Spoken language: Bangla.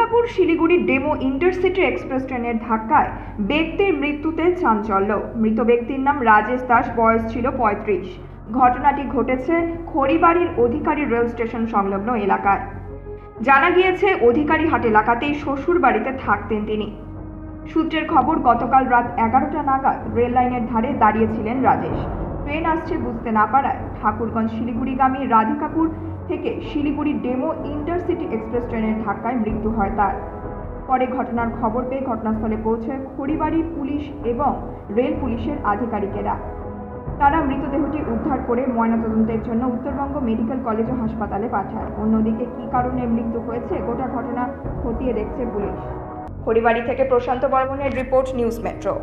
Radhikapur Siliguri demo intercity express ট্রেনের ধাক্কায় ব্যক্তির মৃত্যুতে চাঞ্চল্য। মৃত ব্যক্তির নাম রাজেশ দাস, বয়স ছিল 35। ঘটনাটি ঘটেছে খড়িবাড়ির অধিকারী রেল স্টেশন সংলগ্ন এলাকায়। জানা গিয়েছে, অধিকারী হাট এলাকাতেই শ্বশুর বাড়িতে থাকতেন তিনি। সূত্রের খবর, গতকাল রাত 11টা নাগাদ রেল লাইনের ধারে দাঁড়িয়েছিলেন রাজেশ। ট্রেন আসছে বুঝতে না পারায় ঠাকুরগঞ্জ শিলিগুড়িগামী রাধিকাপুর থেকে শিলিগুড়ি ডেমো ইন্টারসিটি এক্সপ্রেস ট্রেনের ধাক্কায় মৃত্যু হয় তার। পরে ঘটনার খবর পেয়ে ঘটনাস্থলে পৌঁছয় খড়িবাড়ি পুলিশ এবং রেল পুলিশের আধিকারিকেরা। তারা মৃতদেহটি উদ্ধার করে ময়নাতদন্তের জন্য উত্তরবঙ্গ মেডিকেল কলেজ ও হাসপাতালে পাঠায়। অন্যদিকে কী কারণে মৃত্যু হয়েছে গোটা ঘটনা খতিয়ে দেখছে পুলিশ। খড়িবাড়ি থেকে প্রশান্ত বর্মনের রিপোর্ট, নিউজ মেট্রো।